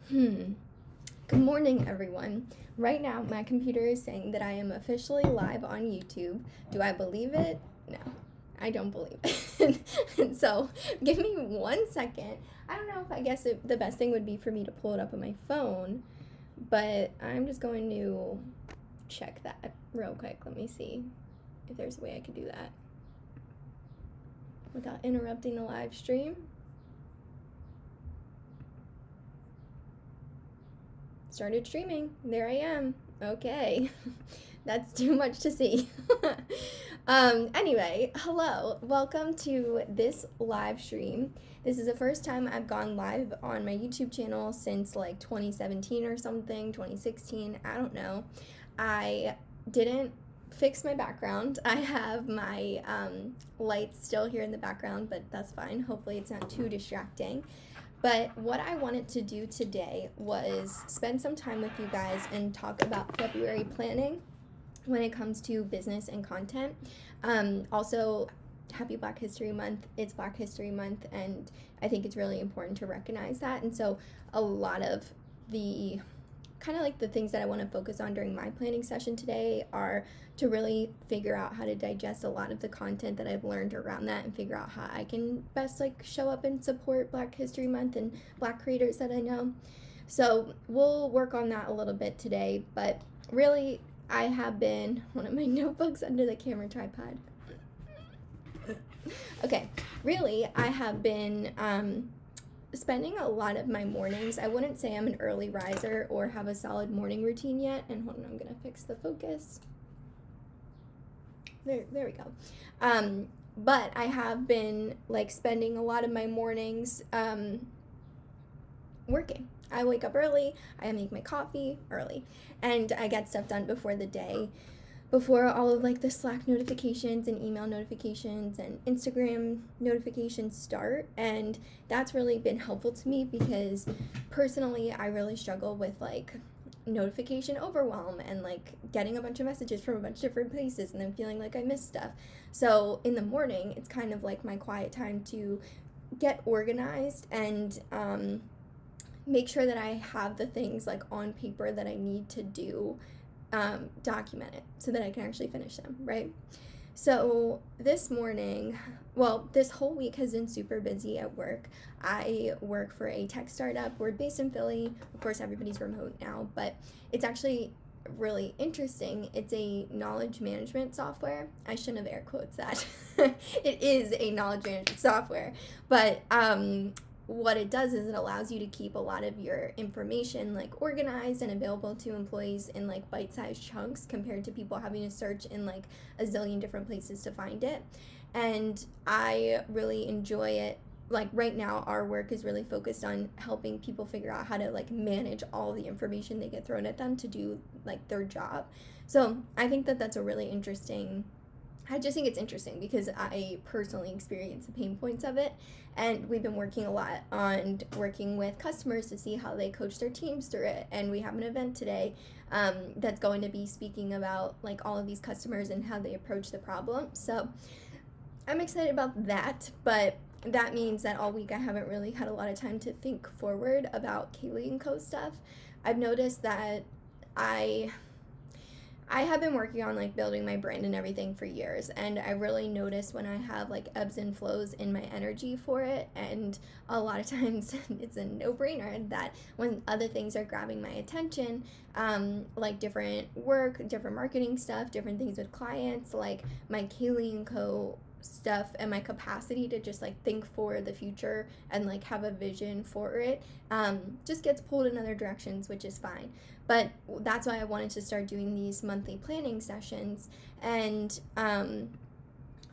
Hmm. Good morning, everyone. Right now, my computer is saying that I am officially live on YouTube. Do I believe it? No, I don't believe it. And so, give me 1 second. I don't know if I guess the best thing would be for me to pull it up on my phone, but I'm just going to check that real quick. Let me see if there's a way I could do that without interrupting the live stream. Started streaming. There I am. Okay. That's too much to see. Anyway, hello. Welcome to this live stream. This is the first time I've gone live on my YouTube channel since like 2017 or something, 2016. I don't know. I didn't fix my background. I have my lights still here in the background, but that's fine. Hopefully it's not too distracting. But what I wanted to do today was spend some time with you guys and talk about February planning when it comes to business and content. Also, happy Black History Month. It's Black History Month, and I think it's really important to recognize that. And so a lot of the kind of like the things that I want to focus on during my planning session today are to really figure out how to digest a lot of the content that I've learned around that and figure out how I can best like show up and support Black History Month and Black creators that I know. So we'll work on that a little bit today, but really I have been, one of my notebooks under the camera tripod. Okay, really I have been spending a lot of my mornings. I wouldn't say I'm an early riser or have a solid morning routine yet. And hold on, I'm gonna fix the focus. There we go. But I have been like spending a lot of my mornings working. I wake up early, I make my coffee early, and I get stuff done before the day, before all of like the Slack notifications and email notifications and Instagram notifications start. And that's really been helpful to me because personally I really struggle with like notification overwhelm and like getting a bunch of messages from a bunch of different places and then feeling like I missed stuff. So in the morning it's kind of like my quiet time to get organized and make sure that I have the things like on paper that I need to do, document it so that I can actually finish them, right? So this morning, well, this whole week has been super busy at work. I work for a tech startup. We're based in Philly. Of course, everybody's remote now, but it's actually really interesting. It's a knowledge management software. I shouldn't have air quotes that. It is a knowledge management software, but what it does is it allows you to keep a lot of your information like organized and available to employees in like bite-sized chunks compared to people having to search in like a zillion different places to find it. And I really enjoy it. Like right now our work is really focused on helping people figure out how to like manage all the information they get thrown at them to do like their job. So I think that that's a really interesting, I just think it's interesting because I personally experience the pain points of it, and we've been working a lot on working with customers to see how they coach their teams through it. And we have an event today that's going to be speaking about like all of these customers and how they approach the problem. So I'm excited about that, but that means that all week I haven't really had a lot of time to think forward about Kaylee & Co stuff. I've noticed that I have been working on like building my brand and everything for years, and I really notice when I have like ebbs and flows in my energy for it, and a lot of times it's a no-brainer that when other things are grabbing my attention, like different work, different marketing stuff, different things with clients, like my Kaylee & Co stuff and my capacity to just like think for the future and like have a vision for it just gets pulled in other directions, which is fine. But that's why I wanted to start doing these monthly planning sessions. And hold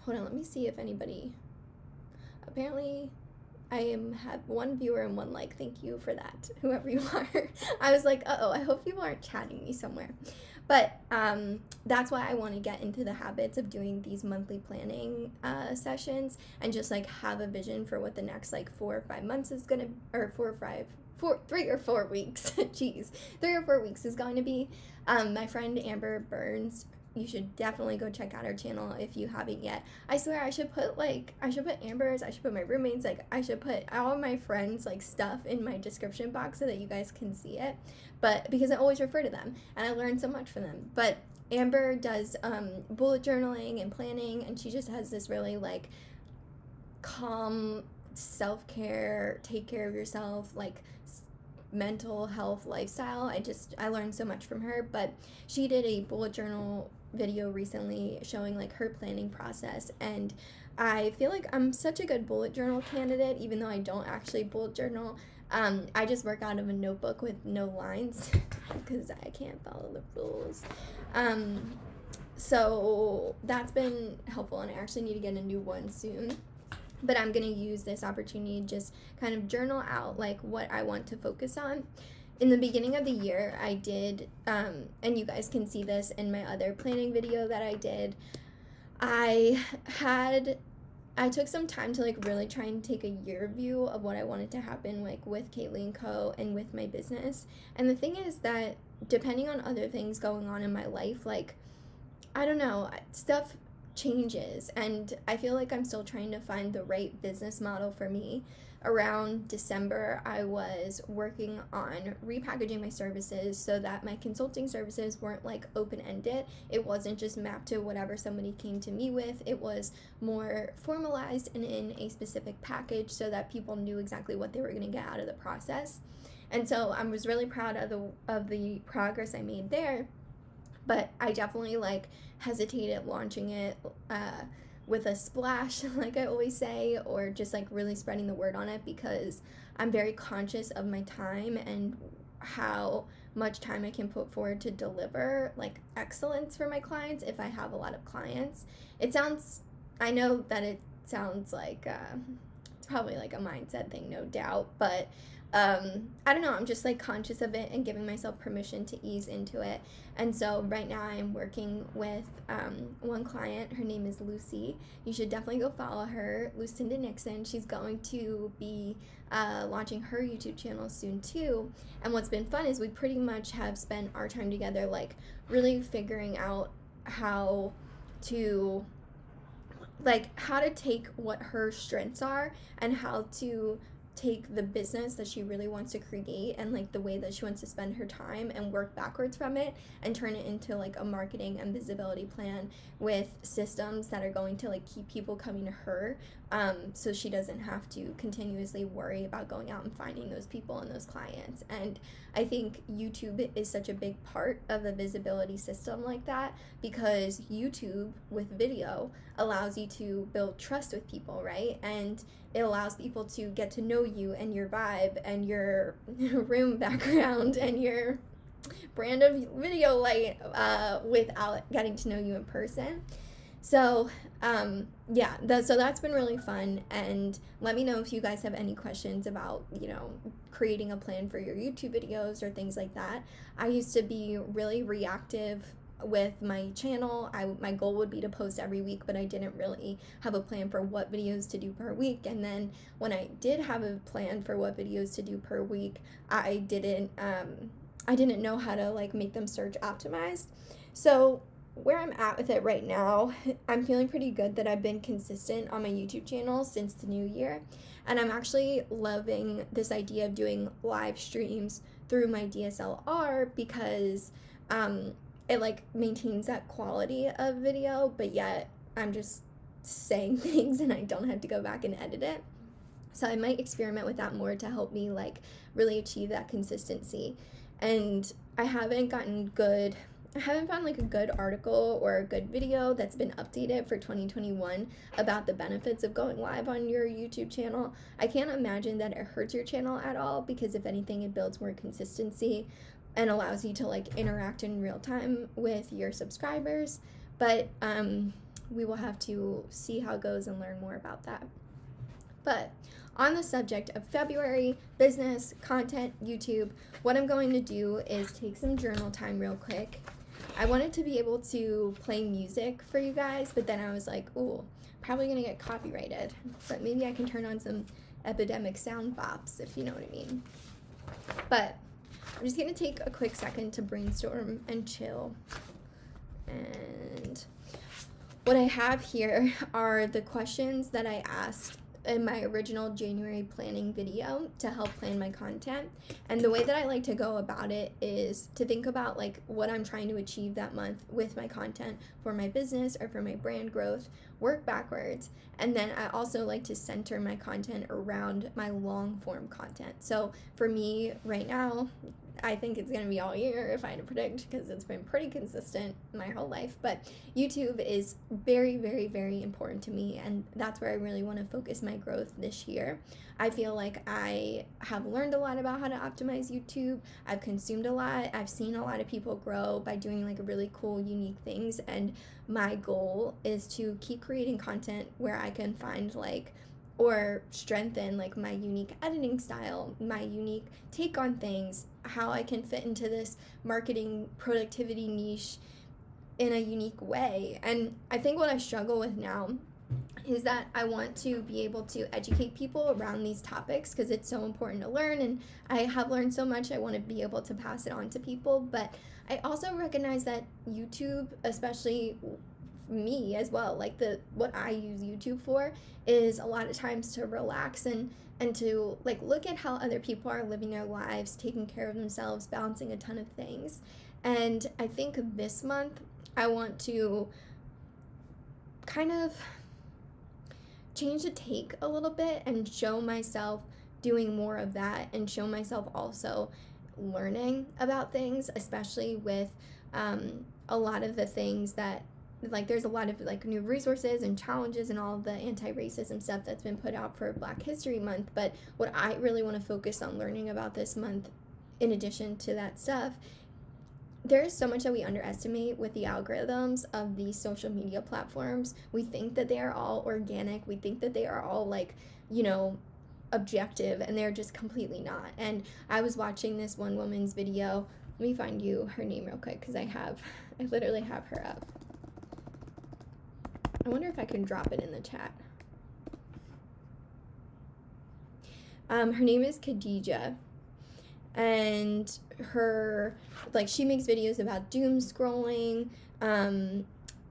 on, let me see if anybody, apparently I have one viewer and one like. Thank you for that, whoever you are. I was like, uh-oh, I hope you aren't chatting me somewhere. But that's why I want to get into the habits of doing these monthly planning sessions and just like have a vision for what the next like 4 or 5 months is gonna, or 3 or 4 weeks. Jeez, 3 or 4 weeks is going to be. My friend Amber Burns, you should definitely go check out her channel if you haven't yet. I swear I should put Amber's, I should put my roommates, like I should put all of my friends like stuff in my description box so that you guys can see it. But because I always refer to them and I learned so much from them. But Amber does bullet journaling and planning, and she just has this really like calm self-care, take care of yourself, like mental health lifestyle. I learned so much from her. But she did a bullet journal video recently showing like her planning process, and I feel like I'm such a good bullet journal candidate, even though I don't actually bullet journal. I just work out of a notebook with no lines because I can't follow the rules. So that's been helpful, and I actually need to get a new one soon. But I'm going to use this opportunity to just kind of journal out like what I want to focus on. In the beginning of the year, I did, and you guys can see this in my other planning video that I did, I took some time to like really try and take a year view of what I wanted to happen like with Kaylee & Co. and with my business. And the thing is that depending on other things going on in my life, like, I don't know, stuff changes, and I feel like I'm still trying to find the right business model for me. Around December, I was working on repackaging my services so that my consulting services weren't like open-ended. It wasn't just mapped to whatever somebody came to me with. It was more formalized and in a specific package so that people knew exactly what they were going to get out of the process. And so I was really proud of the progress I made there. But I definitely like hesitated launching it with a splash, like I always say, or just like really spreading the word on it, because I'm very conscious of my time and how much time I can put forward to deliver like excellence for my clients if I have a lot of clients. I know that it sounds like it's probably like a mindset thing, no doubt, but I don't know, I'm just like conscious of it and giving myself permission to ease into it. And so right now I'm working with one client. Her name is Lucy. You should definitely go follow her, Lucinda Nixon. She's going to be launching her YouTube channel soon too. And what's been fun is we pretty much have spent our time together like really figuring out how to take what her strengths are and how to take the business that she really wants to create and like the way that she wants to spend her time and work backwards from it and turn it into like a marketing and visibility plan with systems that are going to like keep people coming to her, so she doesn't have to continuously worry about going out and finding those people and those clients. And I think YouTube is such a big part of a visibility system like that, because YouTube with video allows you to build trust with people, right? And it allows people to get to know you and your vibe and your room background and your brand of video light without getting to know you in person. So so that's been really fun. And let me know if you guys have any questions about, creating a plan for your YouTube videos or things like that. I used to be really reactive with my channel. My goal would be to post every week, but I didn't really have a plan for what videos to do per week. And then when I did have a plan for what videos to do per week, I didn't know how to like make them search optimized. So where I'm at with it right now, I'm feeling pretty good that I've been consistent on my YouTube channel since the new year. And I'm actually loving this idea of doing live streams through my DSLR, because it like maintains that quality of video, but yet I'm just saying things and I don't have to go back and edit it. So I might experiment with that more to help me like really achieve that consistency. And I haven't found like a good article or a good video that's been updated for 2021 about the benefits of going live on your YouTube channel. I can't imagine that it hurts your channel at all, because if anything, it builds more consistency and allows you to like interact in real time with your subscribers. But we will have to see how it goes and learn more about that. But on the subject of February, business, content, YouTube, what I'm going to do is take some journal time real quick. I wanted to be able to play music for you guys, but then I was like, ooh, probably gonna get copyrighted. But maybe I can turn on some epidemic sound bops, if you know what I mean. But I'm just gonna take a quick second to brainstorm and chill. And what I have here are the questions that I asked in my original January planning video to help plan my content. And the way that I like to go about it is to think about like what I'm trying to achieve that month with my content for my business or for my brand growth, work backwards. And then I also like to center my content around my long form content. So for me right now, I think it's going to be all year if I had to predict, because it's been pretty consistent my whole life. But YouTube is very, very, very important to me, and that's where I really want to focus my growth this year. I feel like I have learned a lot about how to optimize YouTube. I've consumed a lot. I've seen a lot of people grow by doing like really cool, unique things, and my goal is to keep creating content where I can find like or strengthen like my unique editing style, my unique take on things, how I can fit into this marketing productivity niche in a unique way. And I think what I struggle with now is that I want to be able to educate people around these topics because it's so important to learn, and I have learned so much. I want to be able to pass it on to people, but I also recognize that YouTube, especially me as well, like what I use YouTube for is a lot of times to relax and to like look at how other people are living their lives, taking care of themselves, balancing a ton of things. And I think this month I want to kind of change the take a little bit and show myself doing more of that, and show myself also learning about things, especially with a lot of the things that like there's a lot of like new resources and challenges and all the anti-racism stuff that's been put out for Black History Month. But what I really want to focus on learning about this month, in addition to that stuff, there is so much that we underestimate with the algorithms of these social media platforms. We think that they are all organic. We think that they are all like, you know, objective, and they're just completely not. And I was watching this one woman's video. Let me find you her name real quick because I literally have her up. I wonder if I can drop it in the chat. Her name is Khadija, and she makes videos about doom scrolling,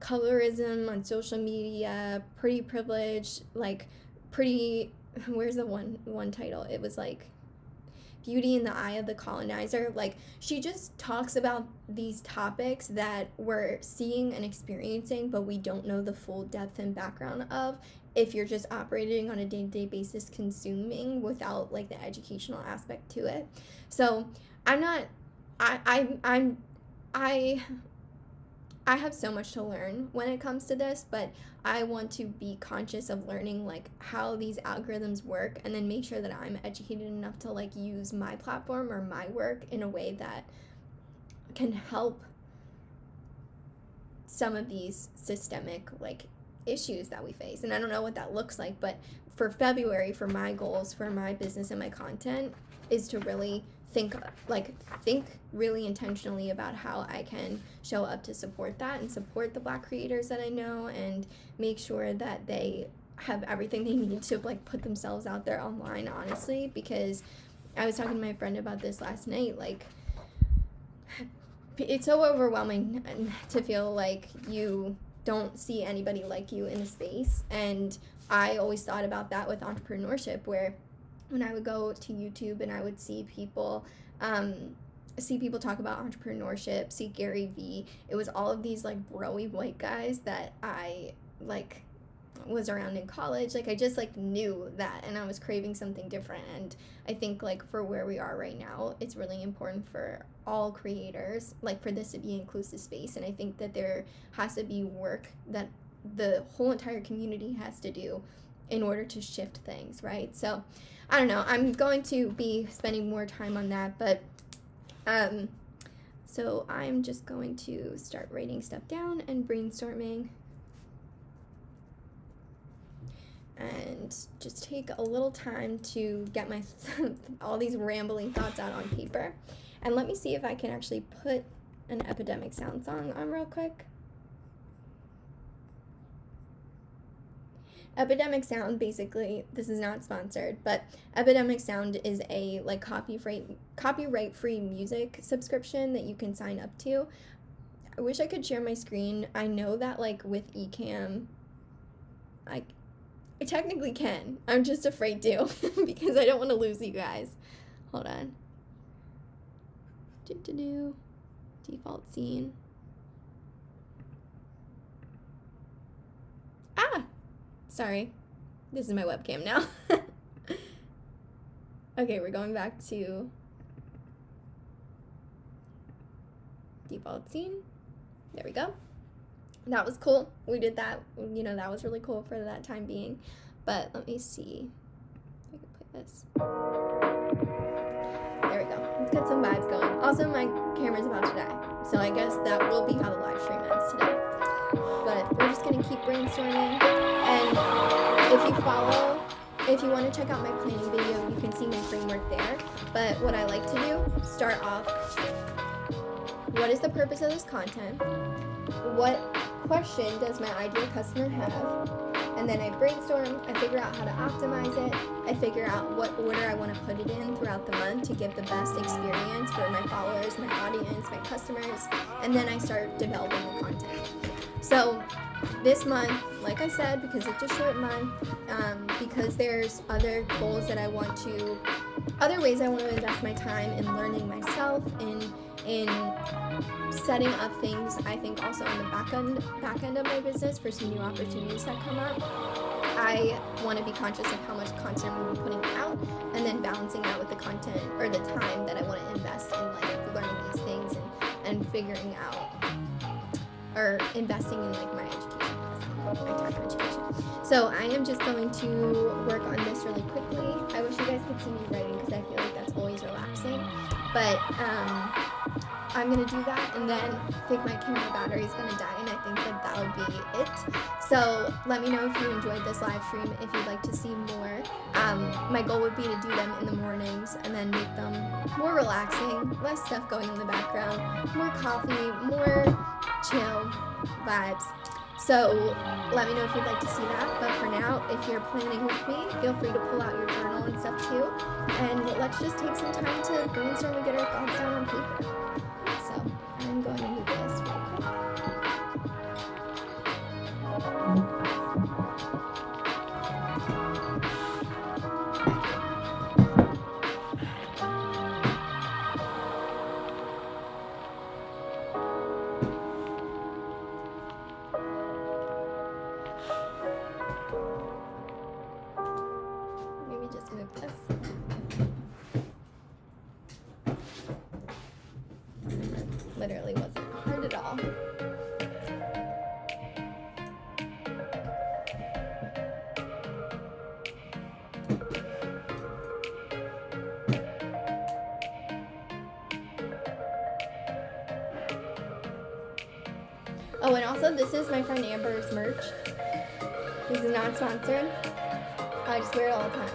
colorism on social media, pretty privilege, where's the one title? It was like Beauty in the Eye of the Colonizer. Like, she just talks about these topics that we're seeing and experiencing, but we don't know the full depth and background of if you're just operating on a day-to-day basis, consuming without like the educational aspect to it. So I have so much to learn when it comes to this, but I want to be conscious of learning like how these algorithms work, and then make sure that I'm educated enough to like use my platform or my work in a way that can help some of these systemic like issues that we face. And I don't know what that looks like, but for February, for my goals for my business and my content is to really think really intentionally about how I can show up to support that and support the Black creators that I know, and make sure that they have everything they need to like put themselves out there online, honestly. Because I was talking to my friend about this last night, like it's so overwhelming to feel like you don't see anybody like you in a space. And I always thought about that with entrepreneurship, where when I would go to YouTube and I would see people talk about entrepreneurship, see Gary Vee, it was all of these like bro-y white guys that I like was around in college. Like I just like knew that, and I was craving something different. And I think like for where we are right now, it's really important for all creators, like for this to be an inclusive space. And I think that there has to be work that the whole entire community has to do in order to shift things, right? So I don't know, I'm going to be spending more time on that, but so I'm just going to start writing stuff down and brainstorming, and just take a little time to get my all these rambling thoughts out on paper. And let me see if I can actually put an Epidemic Sound song on real quick. Epidemic Sound, basically, this is not sponsored, but Epidemic Sound is a like copyright-free music subscription that you can sign up to. I wish I could share my screen. I know that like with Ecamm, I technically can. I'm just afraid to because I don't want to lose you guys. Hold on. Default scene. Ah! Sorry. This is my webcam now. Okay, we're going back to default scene. There we go. That was cool. We did that. You know, that was really cool for that time being. But let me see if I can put this. There we go. Let's get some vibes going. Also, my camera's about to die, so I guess that will be how the live stream ends today. But we're just gonna keep brainstorming. And if you want to check out my planning video, you can see my framework there. But what I like to do, start off, what is the purpose of this content? What question does my ideal customer have? And then I brainstorm, I figure out how to optimize it, I figure out what order I want to put it in throughout the month to give the best experience for my followers, my audience, my customers, and then I start developing the content. So this month, like I said, because it's a short month, because there's other goals that I want to, other ways I want to invest my time in learning myself, in setting up things, I think also on the back end of my business for some new opportunities that come up. I want to be conscious of how much content I'm going to be putting out, and then balancing that with the content or the time that I want to invest in like learning these things and figuring out or investing in like my education, my time and education. So I am just going to work on this really quickly. I wish you guys could see me writing because I feel like that's always relaxing. But I'm going to do that, and then I think my camera battery is going to die, and I think that would be it. So let me know if you enjoyed this live stream, if you'd like to see more. My goal would be to do them in the mornings and then make them more relaxing, less stuff going in the background, more coffee, more chill vibes. So let me know if you'd like to see that. But for now, if you're planning with me, feel free to pull out your journal and stuff too. And let's just take some time to brainstorm and get our thoughts down on paper. So I'm going to move this real quick. Maybe just move this. Literally wasn't hard at all. Oh, and also this is my friend Amber's merch. This is not sponsored. I just wear it all the time.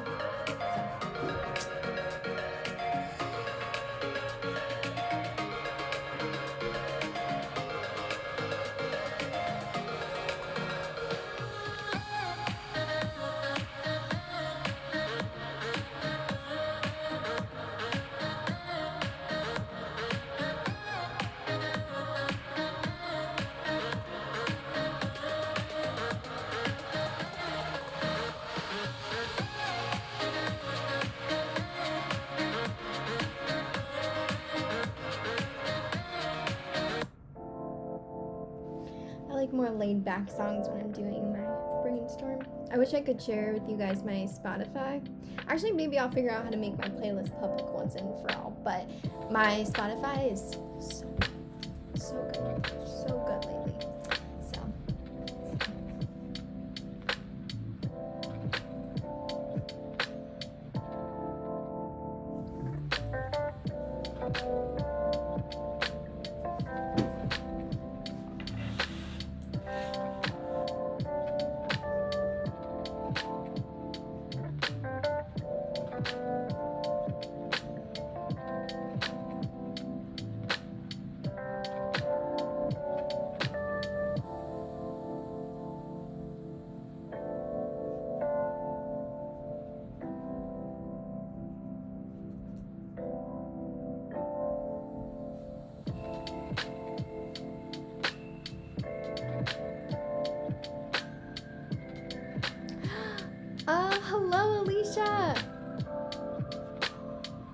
Like more laid back songs when I'm doing my brainstorm. I wish I could share with you guys my Spotify. Actually, maybe I'll figure out how to make my playlist public once and for all, but my Spotify is so good lately.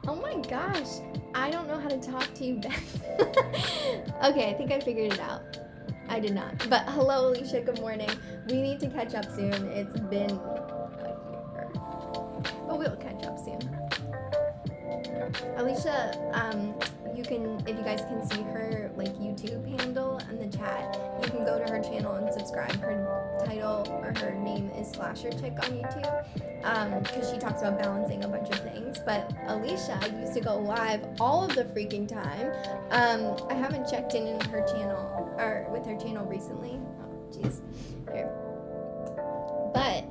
Oh my gosh, I don't know how to talk to you back. Okay, I think I figured it out. I did not. But hello, Alicia, good morning. We need to catch up soon. It's been a year. But we'll catch up soon. Alicia, you can, if you guys can see her like YouTube handle in the chat, you can go to her channel and subscribe. Her title or her name is Slasher Chick on YouTube, because she talks about balancing a bunch of things. But Alicia used to go live all of the freaking time. I haven't checked in her channel or with her channel recently. Oh, jeez. Here. But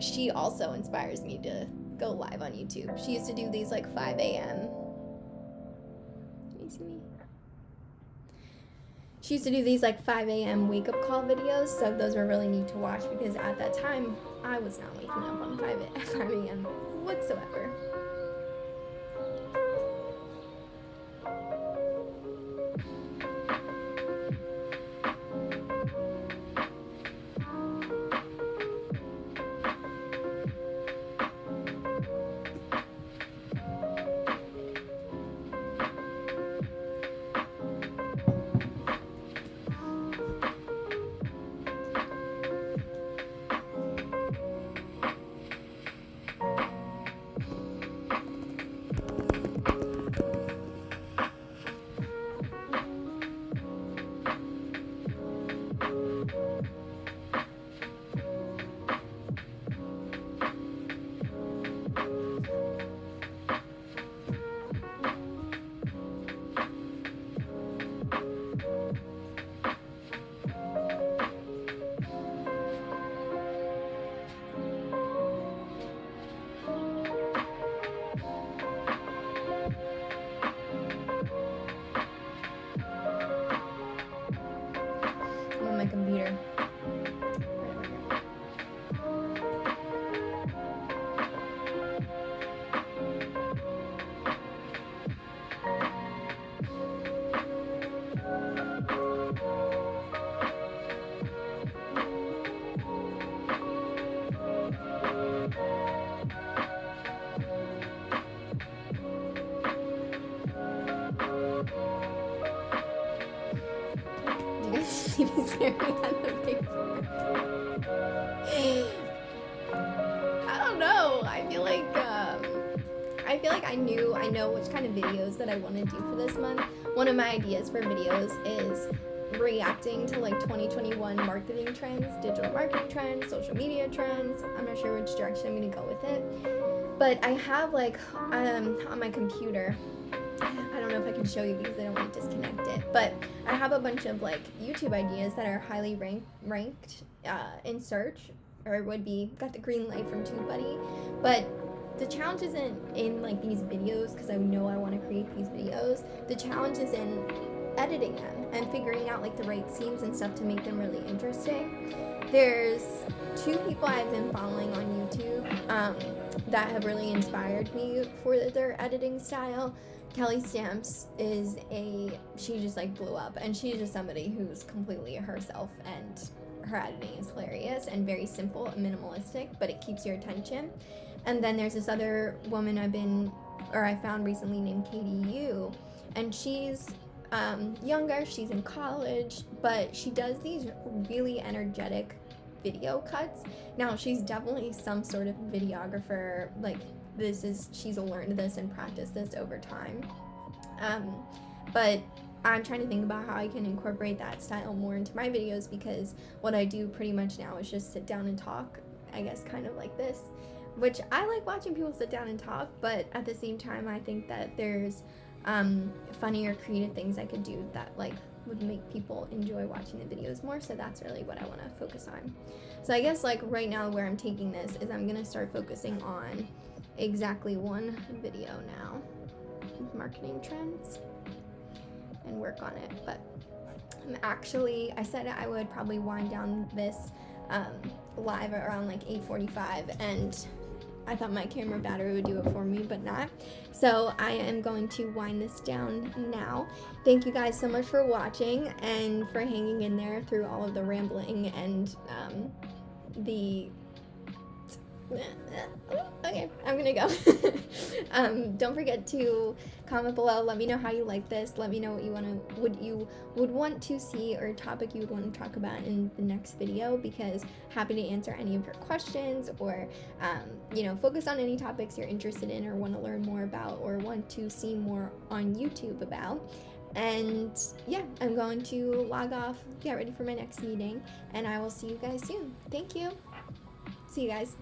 she also inspires me to go live on YouTube. She used to do these like 5 a.m. Can you see me? She used to do these like 5 a.m. wake up call videos, so those were really neat to watch because at that time I was not waking up on 5 a.m. whatsoever. My computer. See me staring at the paper. I don't know. I feel like I know which kind of videos that I want to do for this month. One of my ideas for videos is reacting to like 2021 marketing trends, digital marketing trends, social media trends. I'm not sure which direction I'm gonna go with it. But I have like on my computer, I don't know if I can show you because I don't want to disconnect it, but I have a bunch of like YouTube ideas that are highly ranked in search, or would be, got the green light from TubeBuddy. But the challenge isn't in like these videos, because I know I want to create these videos. The challenge is in editing them and figuring out like the right scenes and stuff to make them really interesting. There's 2 people I've been following on YouTube that have really inspired me for their editing style. Kelly Stamps she just like blew up, and she's just somebody who's completely herself, and her editing is hilarious and very simple and minimalistic, but it keeps your attention. And then there's this other woman I found recently named Katie Yu, and she's younger, she's in college, but she does these really energetic video cuts. Now she's definitely some sort of videographer, like she's learned this and practiced this over time. But I'm trying to think about how I can incorporate that style more into my videos, because what I do pretty much now is just sit down and talk, I guess, kind of like this, which I like watching people sit down and talk, but at the same time I think that there's funny or creative things I could do that like would make people enjoy watching the videos more. So that's really what I want to focus on. So I guess like right now where I'm taking this is I'm gonna start focusing on exactly one video now, marketing trends, and work on it. But I said I would probably wind down this live around like 8:45, and I thought my camera battery would do it for me, but not. So I am going to wind this down now. Thank you guys so much for watching and for hanging in there through all of the rambling and the Okay, I'm gonna go. Don't forget to comment below. Let me know how you like this. Let me know what you would want to see, or a topic you would want to talk about in the next video, because happy to answer any of your questions, or focus on any topics you're interested in or want to learn more about or want to see more on YouTube about. And yeah, I'm going to log off, get ready for my next meeting, and I will see you guys soon. Thank you. See you guys.